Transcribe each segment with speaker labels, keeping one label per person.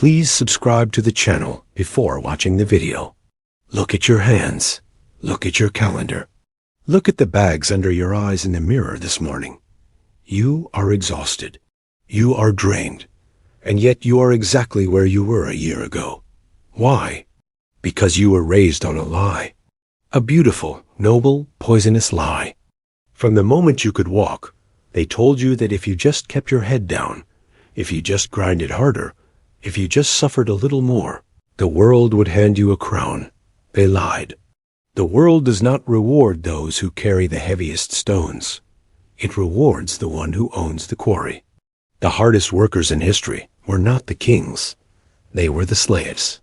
Speaker 1: Please subscribe to the channel before watching the video. Look at your hands. Look at your calendar. Look at the bags under your eyes in the mirror this morning. You are exhausted. You are drained. And yet you are exactly where you were a year ago. Why? Because you were raised on a lie. A beautiful, noble, poisonous lie. From the moment you could walk, they told you that if you just kept your head down, if you just grinded harder, if you just suffered a little more, the world would hand you a crown. They lied. The world does not reward those who carry the heaviest stones. It rewards the one who owns the quarry. The hardest workers in history were not the kings. They were the slaves.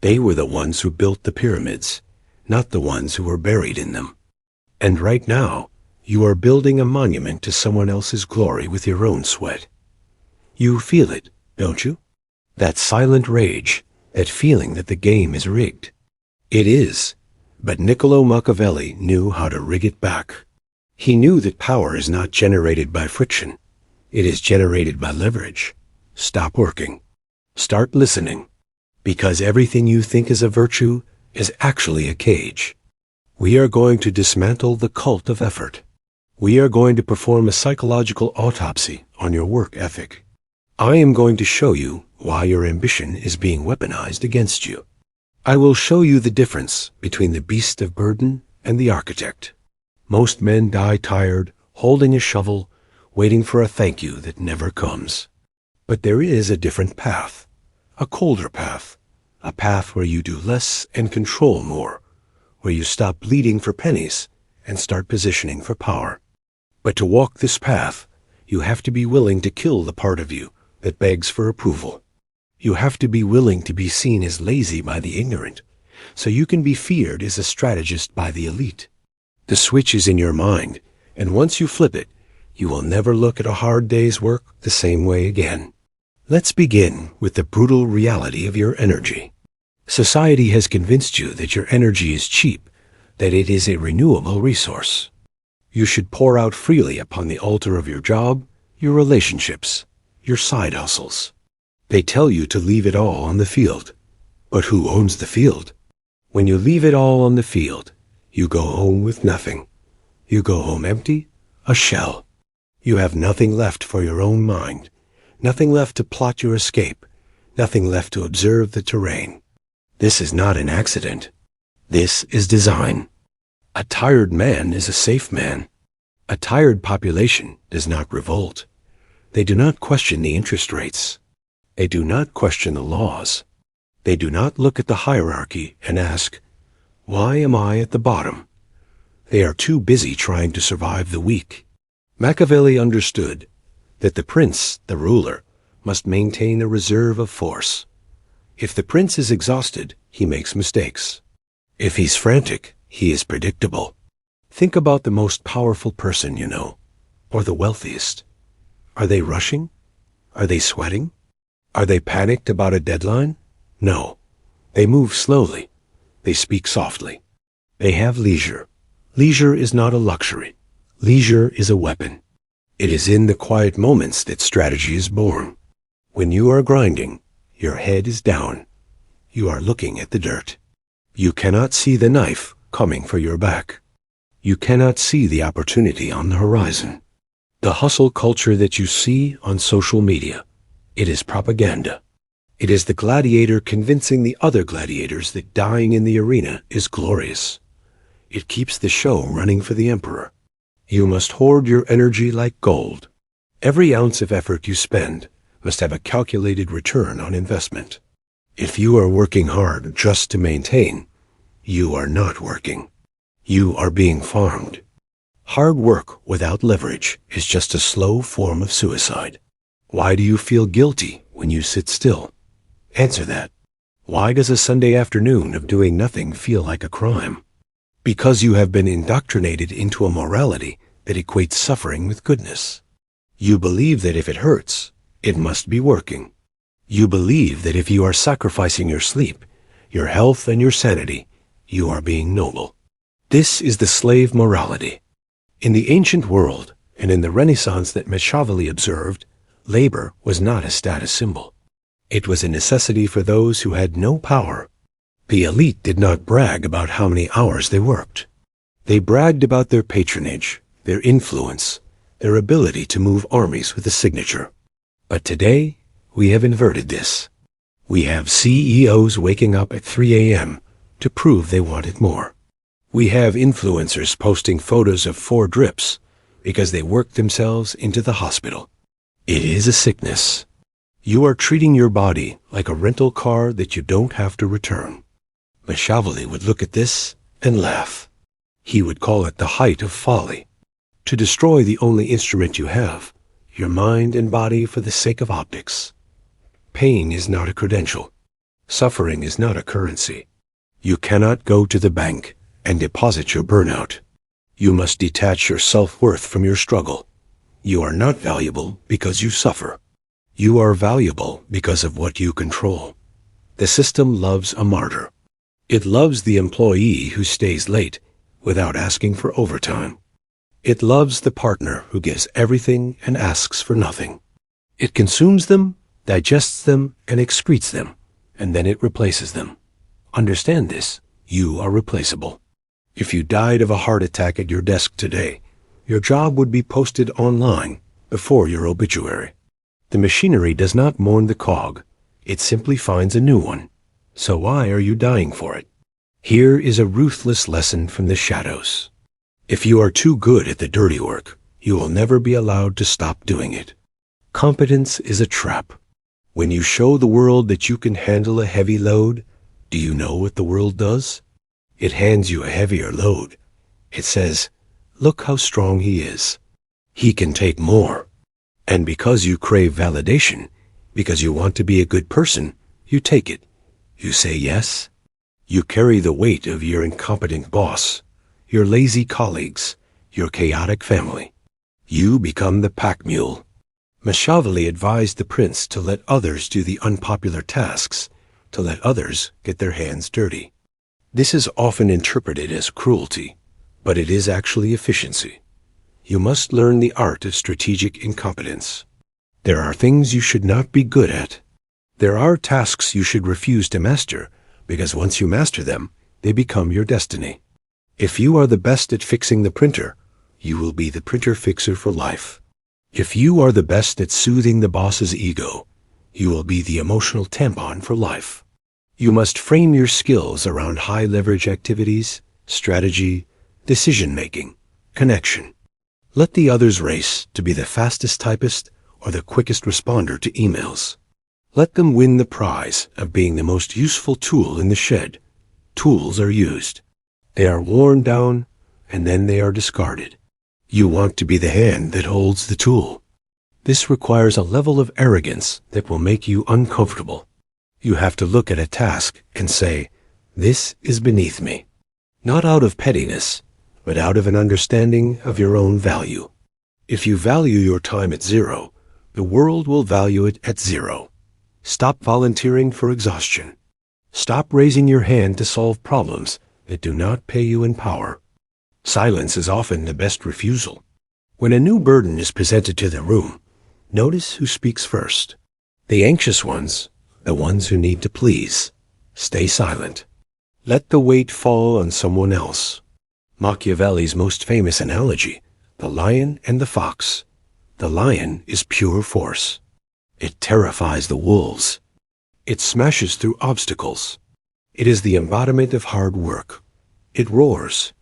Speaker 1: They were the ones who built the pyramids, not the ones who were buried in them. And right now, you are building a monument to someone else's glory with your own sweat. You feel it, don't you? That silent rage, that feeling that the game is rigged. It is, but Niccolò Machiavelli knew how to rig it back. He knew that power is not generated by friction. It is generated by leverage. Stop working. Start listening. Because everything you think is a virtue is actually a cage. We are going to dismantle the cult of effort. We are going to perform a psychological autopsy on your work ethic. I am going to show you why your ambition is being weaponized against you. I will show you the difference between the beast of burden and the architect. Most men die tired, holding a shovel, waiting for a thank you that never comes. But there is a different path, a colder path, a path where you do less and control more, where you stop bleeding for pennies and start positioning for power. But to walk this path, you have to be willing to kill the part of you that begs for approval. You have to be willing to be seen as lazy by the ignorant, so you can be feared as a strategist by the elite. The switch is in your mind, and once you flip it, you will never look at a hard day's work the same way again. Let's begin with the brutal reality of your energy. Society has convinced you that your energy is cheap, that it is a renewable resource. You should pour out freely upon the altar of your job, your relationships, your side hustles. They tell you to leave it all on the field. But who owns the field? When you leave it all on the field, you go home with nothing. You go home empty, a shell. You have nothing left for your own mind, nothing left to plot your escape, nothing left to observe the terrain. This is not an accident. This is design. A tired man is a safe man. A tired population does not revolt. They do not question the interest rates. They do not question the laws. They do not look at the hierarchy and ask, why am I at the bottom? They are too busy trying to survive the week. Machiavelli understood that the prince, the ruler, must maintain a reserve of force. If the prince is exhausted, he makes mistakes. If he's frantic, he is predictable. Think about the most powerful person you know, or the wealthiest. Are they rushing? Are they sweating? Are they panicked about a deadline? No. They move slowly. They speak softly. They have leisure. Leisure is not a luxury. Leisure is a weapon. It is in the quiet moments that strategy is born. When you are grinding, your head is down. You are looking at the dirt. You cannot see the knife coming for your back. You cannot see the opportunity on the horizon. The hustle culture that you see on social media, it is propaganda. It is the gladiator convincing the other gladiators that dying in the arena is glorious. It keeps the show running for the emperor. You must hoard your energy like gold. Every ounce of effort you spend must have a calculated return on investment. If you are working hard just to maintain, you are not working. You are being farmed. Hard work without leverage is just a slow form of suicide. Why do you feel guilty when you sit still? Answer that. Why does a Sunday afternoon of doing nothing feel like a crime? Because you have been indoctrinated into a morality that equates suffering with goodness. You believe that if it hurts, it must be working. You believe that if you are sacrificing your sleep, your health, and your sanity, you are being noble. This is the slave morality. In the ancient world, and in the Renaissance that Machiavelli observed, labor was not a status symbol. It was a necessity for those who had no power. The elite did not brag about how many hours they worked. They bragged about their patronage, their influence, their ability to move armies with a signature. But today, we have inverted this. We have CEOs waking up at 3 a.m. to prove they wanted more. We have influencers posting photos of 4 drips because they worked themselves into the hospital. It is a sickness. You are treating your body like a rental car that you don't have to return. Machiavelli would look at this and laugh. He would call it the height of folly. To destroy the only instrument you have, your mind and body for the sake of optics. Pain is not a credential. Suffering is not a currency. You cannot go to the bank and deposit your burnout. You must detach your self-worth from your struggle. You are not valuable because you suffer. You are valuable because of what you control. The system loves a martyr. It loves the employee who stays late without asking for overtime. It loves the partner who gives everything and asks for nothing. It consumes them, digests them, and excretes them, and then it replaces them. Understand this. You are replaceable. If you died of a heart attack at your desk today, your job would be posted online before your obituary. The machinery does not mourn the cog. It simply finds a new one. So why are you dying for it? Here is a ruthless lesson from the shadows. If you are too good at the dirty work, you will never be allowed to stop doing it. Competence is a trap. When you show the world that you can handle a heavy load, do you know what the world does? It hands you a heavier load. It says, look how strong he is. He can take more. And because you crave validation, because you want to be a good person, you take it. You say yes. You carry the weight of your incompetent boss, your lazy colleagues, your chaotic family. You become the pack mule. Machiavelli advised the prince to let others do the unpopular tasks, to let others get their hands dirty. This is often interpreted as cruelty, but it is actually efficiency. You must learn the art of strategic incompetence. There are things you should not be good at. There are tasks you should refuse to master, because once you master them, they become your destiny. If you are the best at fixing the printer, you will be the printer fixer for life. If you are the best at soothing the boss's ego, you will be the emotional tampon for life. You must frame your skills around high-leverage activities, strategy, decision-making, connection. Let the others race to be the fastest typist or the quickest responder to emails. Let them win the prize of being the most useful tool in the shed. Tools are used. They are worn down, and then they are discarded. You want to be the hand that holds the tool. This requires a level of arrogance that will make you uncomfortable. You have to look at a task and say, this is beneath me. Not out of pettiness, but out of an understanding of your own value. If you value your time at 0, the world will value it at 0. Stop volunteering for exhaustion. Stop raising your hand to solve problems that do not pay you in power. Silence is often the best refusal. When a new burden is presented to the room, notice who speaks first. The anxious ones, the ones who need to please. Stay silent. Let the weight fall on someone else. Machiavelli's most famous analogy, the lion and the fox. The lion is pure force. It terrifies the wolves. It smashes through obstacles. It is the embodiment of hard work. It roars.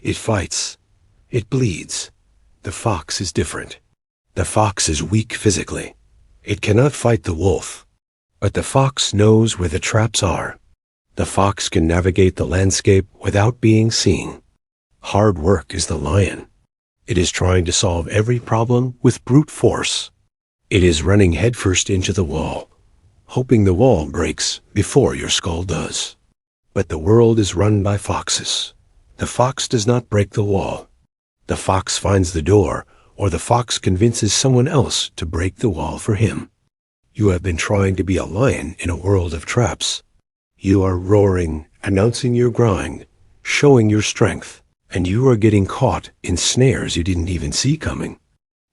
Speaker 1: It fights. It bleeds. The fox is different. The fox is weak physically. It cannot fight the wolf. But the fox knows where the traps are. The fox can navigate the landscape without being seen. Hard work is the lion. It is trying to solve every problem with brute force. It is running headfirst into the wall, hoping the wall breaks before your skull does. But the world is run by foxes. The fox does not break the wall. The fox finds the door, or the fox convinces someone else to break the wall for him. You have been trying to be a lion in a world of traps. You are roaring, announcing your grind, showing your strength, and you are getting caught in snares you didn't even see coming.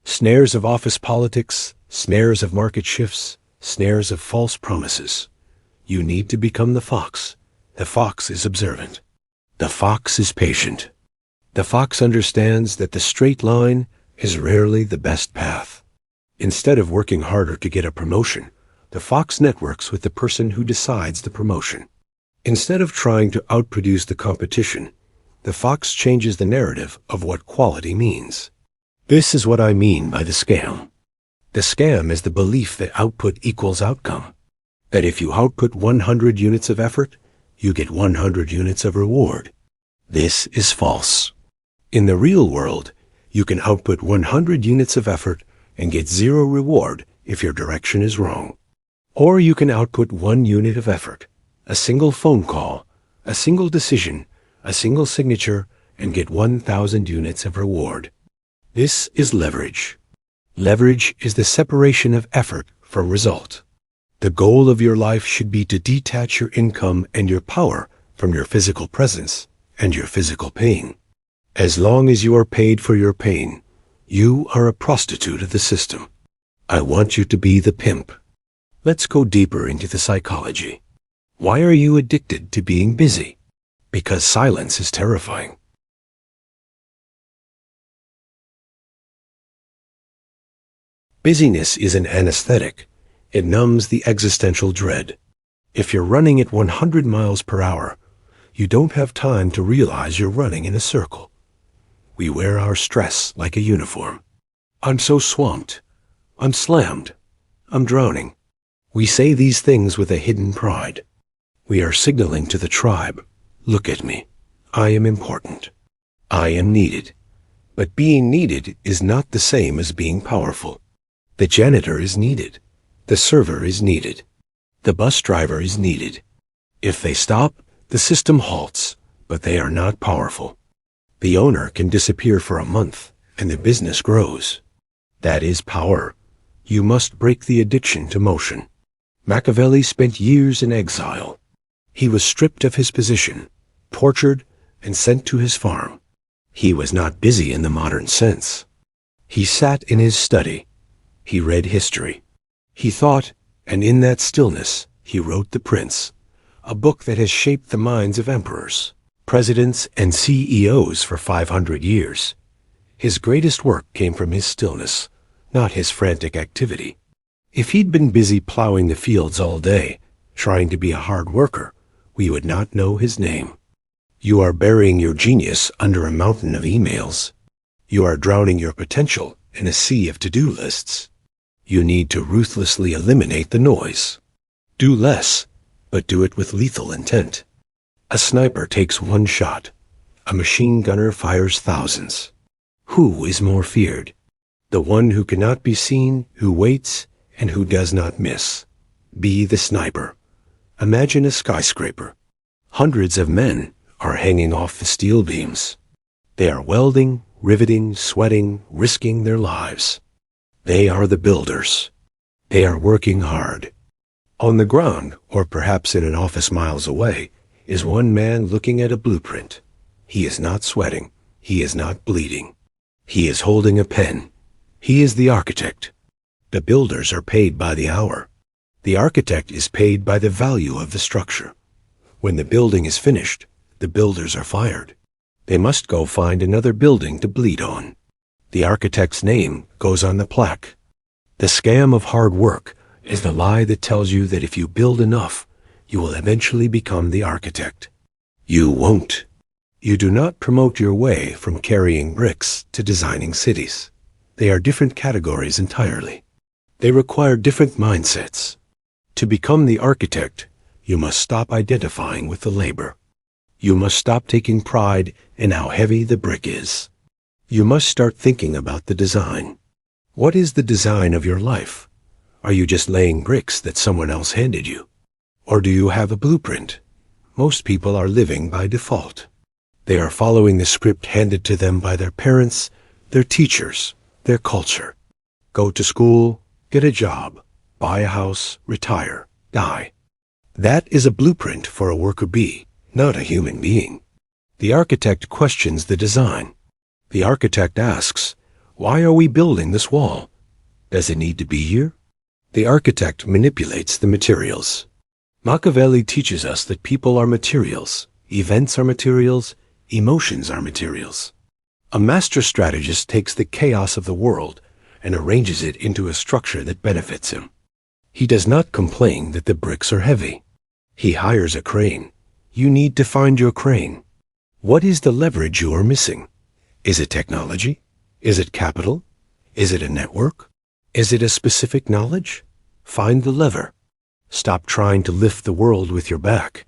Speaker 1: Snares of office politics, snares of market shifts, snares of false promises. You need to become the fox. The fox is observant. The fox is patient. The fox understands that the straight line is rarely the best path. Instead of working harder to get a promotion, the fox networks with the person who decides the promotion. Instead of trying to outproduce the competition, the fox changes the narrative of what quality means. This is what I mean by the scam. The scam is the belief that output equals outcome. That if you output 100 units of effort, you get 100 units of reward. This is false. In the real world, you can output 100 units of effort and get 0 reward if your direction is wrong. Or you can output 1 unit of effort, a single phone call, a single decision, a single signature, and get 1,000 units of reward. This is leverage. Leverage is the separation of effort from result. The goal of your life should be to detach your income and your power from your physical presence and your physical pain. As long as you are paid for your pain, you are a prostitute of the system. I want you to be the pimp. Let's go deeper into the psychology. Why are you addicted to being busy? Because silence is terrifying. Busyness is an anesthetic. It numbs the existential dread. If you're running at 100 miles per hour, you don't have time to realize you're running in a circle. We wear our stress like a uniform. I'm so swamped. I'm slammed. I'm drowning. We say these things with a hidden pride. We are signaling to the tribe, look at me. I am important. I am needed. But being needed is not the same as being powerful. The janitor is needed. The server is needed. The bus driver is needed. If they stop, the system halts, but they are not powerful. The owner can disappear for a month, and the business grows. That is power. You must break the addiction to motion. Machiavelli spent years in exile. He was stripped of his position, tortured, and sent to his farm. He was not busy in the modern sense. He sat in his study. He read history. He thought, and in that stillness, he wrote The Prince, a book that has shaped the minds of emperors, presidents, and CEOs for 500 years. His greatest work came from his stillness, not his frantic activity. If he'd been busy plowing the fields all day, trying to be a hard worker, we would not know his name. You are burying your genius under a mountain of emails. You are drowning your potential in a sea of to-do lists. You need to ruthlessly eliminate the noise. Do less, but do it with lethal intent. A sniper takes 1 shot. A machine gunner fires thousands. Who is more feared? The one who cannot be seen, who waits, and who does not miss. Be the sniper. Imagine a skyscraper. Hundreds of men are hanging off the steel beams. They are welding, riveting, sweating, risking their lives. They are the builders. They are working hard. On the ground, or perhaps in an office miles away, is one man looking at a blueprint. He is not sweating. He is not bleeding. He is holding a pen. He is the architect. The builders are paid by the hour. The architect is paid by the value of the structure. When the building is finished, the builders are fired. They must go find another building to bleed on. The architect's name goes on the plaque. The scam of hard work is the lie that tells you that if you build enough, you will eventually become the architect. You won't. You do not promote your way from carrying bricks to designing cities. They are different categories entirely. They require different mindsets. To become the architect, you must stop identifying with the labor. You must stop taking pride in how heavy the brick is. You must start thinking about the design. What is the design of your life? Are you just laying bricks that someone else handed you? Or do you have a blueprint? Most people are living by default. They are following the script handed to them by their parents, their teachers, their culture. Go to school, get a job, buy a house, retire, die. That is a blueprint for a worker bee, not a human being. The architect questions the design. The architect asks, why are we building this wall? Does it need to be here? The architect manipulates the materials. Machiavelli teaches us that people are materials, events are materials, emotions are materials. A master strategist takes the chaos of the world and arranges it into a structure that benefits him. He does not complain that the bricks are heavy. He hires a crane. You need to find your crane. What is the leverage you are missing? Is it technology? Is it capital? Is it a network? Is it a specific knowledge? Find the lever. Stop trying to lift the world with your back.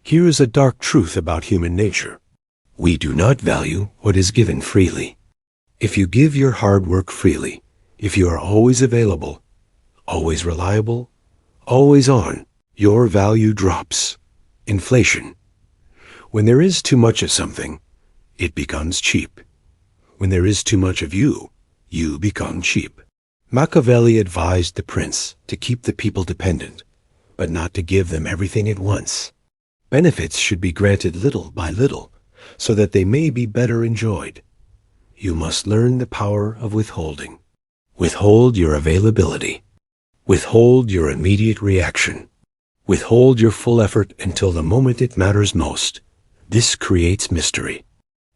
Speaker 1: Here is a dark truth about human nature. We do not value what is given freely. If you give your hard work freely, if you are always available, always reliable, always on, your value drops. Inflation. When there is too much of something, it becomes cheap. When there is too much of you, you become cheap. Machiavelli advised the prince to keep the people dependent, but not to give them everything at once. Benefits should be granted little by little, so that they may be better enjoyed. You must learn the power of withholding. Withhold your availability. Withhold your immediate reaction. Withhold your full effort until the moment it matters most. This creates mystery.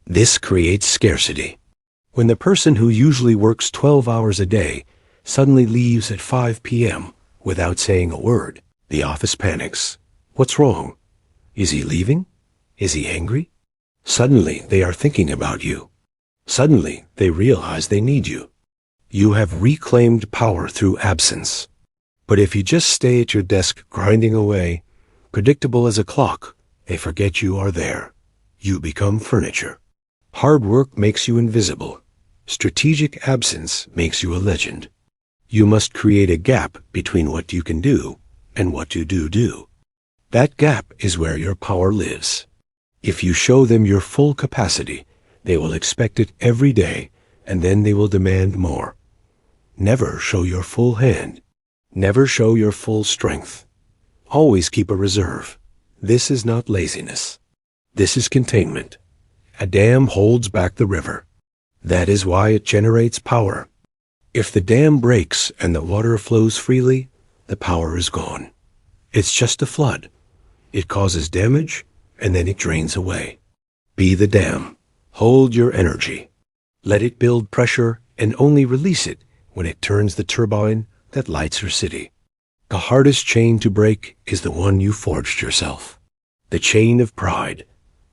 Speaker 1: This creates scarcity. When the person who usually works 12 hours a day suddenly leaves at 5 p.m. without saying a word, the office panics. What's wrong? Is he leaving? Is he angry? Suddenly they are thinking about you. Suddenly they realize they need you. You have reclaimed power through absence. But if you just stay at your desk grinding away, predictable as a clock, they forget you are there. You become furniture. Hard work makes you invisible. Strategic absence makes you a legend. You must create a gap between what you can do and what you do. That gap is where your power lives. If you show them your full capacity, they will expect it every day, and then they will demand more. Never show your full hand. Never show your full strength. Always keep a reserve. This is not laziness. This is containment. A dam holds back the river. That is why it generates power. If the dam breaks and the water flows freely, the power is gone. It's just a flood. It causes damage, and then it drains away. Be the dam. Hold your energy. Let it build pressure and only release it when it turns the turbine that lights your city. The hardest chain to break is the one you forged yourself. The chain of pride.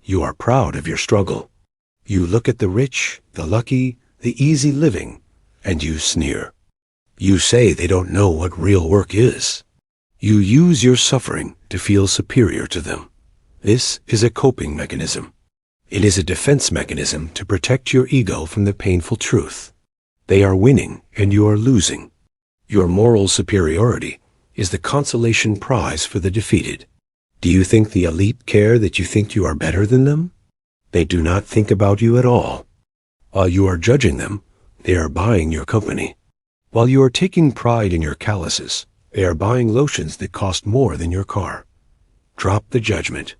Speaker 1: You are proud of your struggle. You look at the rich, the lucky, the easy living, and you sneer. You say they don't know what real work is. You use your suffering to feel superior to them. This is a coping mechanism. It is a defense mechanism to protect your ego from the painful truth. They are winning and you are losing. Your moral superiority is the consolation prize for the defeated. Do you think the elite care that you think you are better than them? They do not think about you at all. While you are judging them, they are buying your company. While you are taking pride in your calluses, they are buying lotions that cost more than your car. Drop the judgment.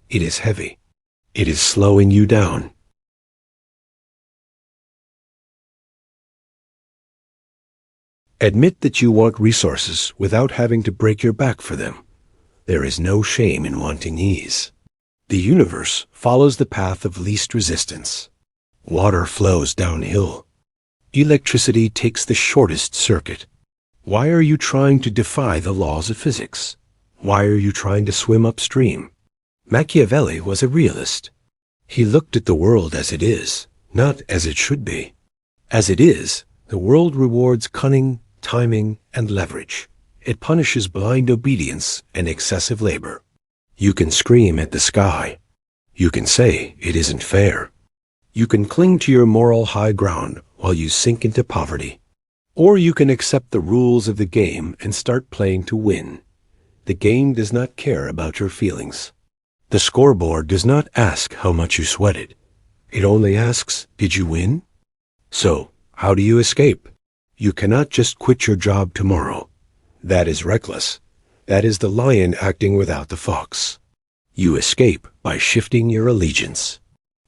Speaker 1: It is heavy. It is slowing you down. Admit that you want resources without having to break your back for them. There is no shame in wanting ease. The universe follows the path of least resistance. Water flows downhill. Electricity takes the shortest circuit. Why are you trying to defy the laws of physics? Why are you trying to swim upstream? Machiavelli was a realist. He looked at the world as it is, not as it should be. As it is, the world rewards cunning, timing, and leverage. It punishes blind obedience and excessive labor. You can scream at the sky. You can say it isn't fair. You can cling to your moral high ground while you sink into poverty. Or you can accept the rules of the game and start playing to win. The game does not care about your feelings. The scoreboard does not ask how much you sweated. It only asks, did you win? So, how do you escape? You cannot just quit your job tomorrow. That is reckless. That is the lion acting without the fox. You escape by shifting your allegiance.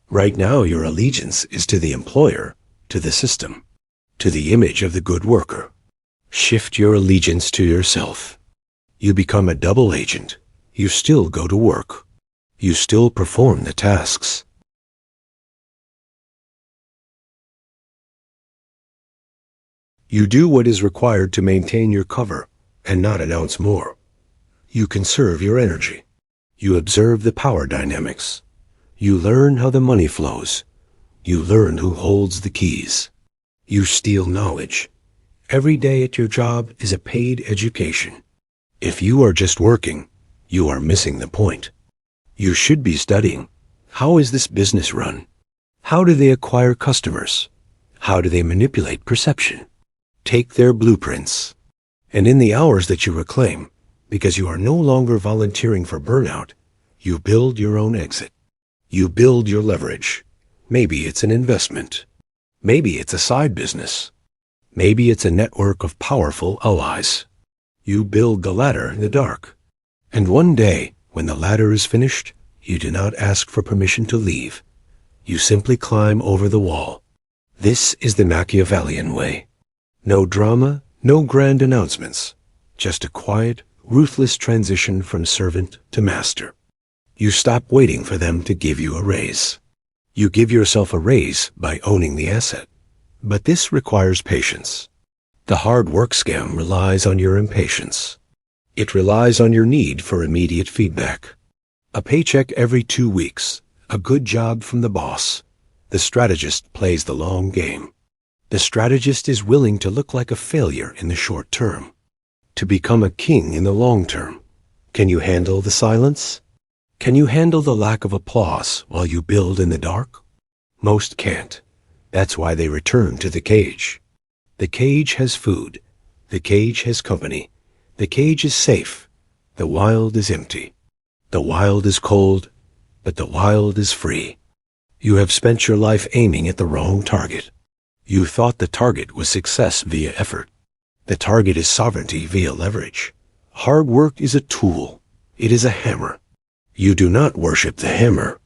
Speaker 1: Right now your allegiance is to the employer, to the system, to the image of the good worker. Shift your allegiance to yourself. You become a double agent. You still go to work. You still perform the tasks. You do what is required to maintain your cover and not announce more. You conserve your energy. You observe the power dynamics. You learn how the money flows. You learn who holds the keys. You steal knowledge. Every day at your job is a paid education. If you are just working, you are missing the point. You should be studying. How is this business run? How do they acquire customers? How do they manipulate perception? Take their blueprints. And in the hours that you reclaim, because you are no longer volunteering for burnout, you build your own exit. You build your leverage. Maybe it's an investment. Maybe it's a side business. Maybe it's a network of powerful allies. You build the ladder in the dark. And one day, when the ladder is finished, you do not ask for permission to leave. You simply climb over the wall. This is the Machiavellian way. No drama, no grand announcements. Just a quiet, ruthless transition from servant to master. You stop waiting for them to give you a raise. You give yourself a raise by owning the asset. But this requires patience. The hard work scam relies on your impatience. It relies on your need for immediate feedback. A paycheck every 2 weeks. A good job from the boss. The strategist plays the long game. The strategist is willing to look like a failure in the short term, to become a king in the long term. Can you handle the silence? Can you handle the lack of applause while you build in the dark? Most can't. That's why they return to the cage. The cage has food. The cage has company. The cage is safe. The wild is empty. The wild is cold, but the wild is free. You have spent your life aiming at the wrong target. You thought the target was success via effort. The target is sovereignty via leverage. Hard work is a tool. It is a hammer. You do not worship the hammer.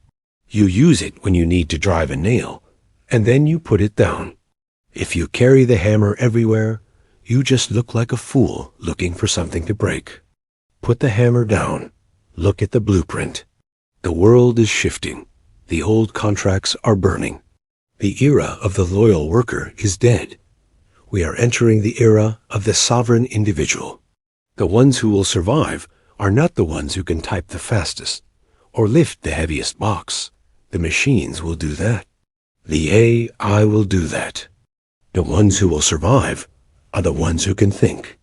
Speaker 1: You use it when you need to drive a nail, and then you put it down. If you carry the hammer everywhere, you just look like a fool looking for something to break. Put the hammer down. Look at the blueprint. The world is shifting. The old contracts are burning. The era of the loyal worker is dead. We are entering the era of the sovereign individual. The ones who will survive are not the ones who can type the fastest or lift the heaviest box. The machines will do that. The AI will do that. The ones who will survive are the ones who can think.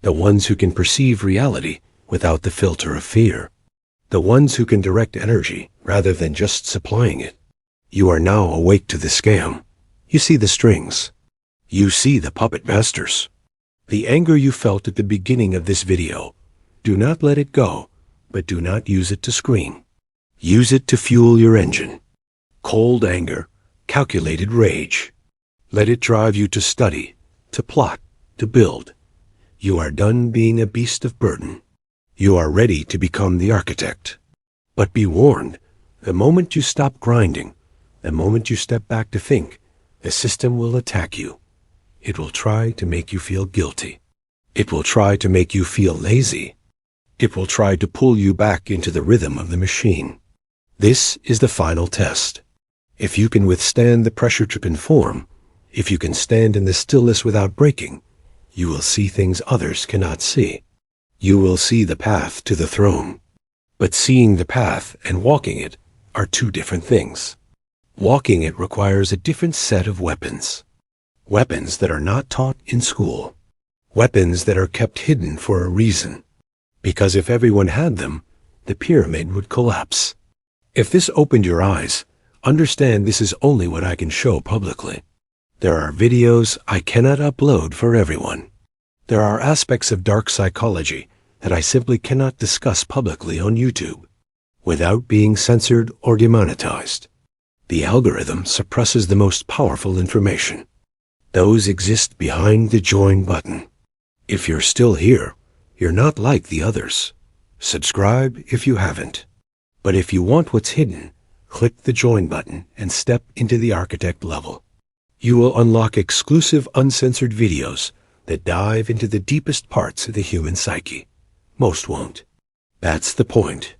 Speaker 1: The ones who can perceive reality without the filter of fear. The ones who can direct energy rather than just supplying it. You are now awake to the scam. You see the strings. You see the puppet masters. The anger you felt at the beginning of this video, do not let it go, but do not use it to scream. Use it to fuel your engine. Cold anger, calculated rage. Let it drive you to study, to plot, to build. You are done being a beast of burden. You are ready to become the architect. But be warned, the moment you stop grinding, the moment you step back to think, the system will attack you. It will try to make you feel guilty. It will try to make you feel lazy. It will try to pull you back into the rhythm of the machine. This is the final test. If you can withstand the pressure to conform, if you can stand in the stillness without breaking, you will see things others cannot see. You will see the path to the throne. But seeing the path and walking it are two different things. Walking it requires a different set of weapons. Weapons that are not taught in school. Weapons that are kept hidden for a reason. Because if everyone had them, the pyramid would collapse. If this opened your eyes, understand this is only what I can show publicly. There are videos I cannot upload for everyone. There are aspects of dark psychology that I simply cannot discuss publicly on YouTube without being censored or demonetized. The algorithm suppresses the most powerful information. Those exist behind the join button. If you're still here, you're not like the others. Subscribe if you haven't. But if you want what's hidden, click the join button and step into the architect level. You will unlock exclusive uncensored videos that dive into the deepest parts of the human psyche. Most won't. That's the point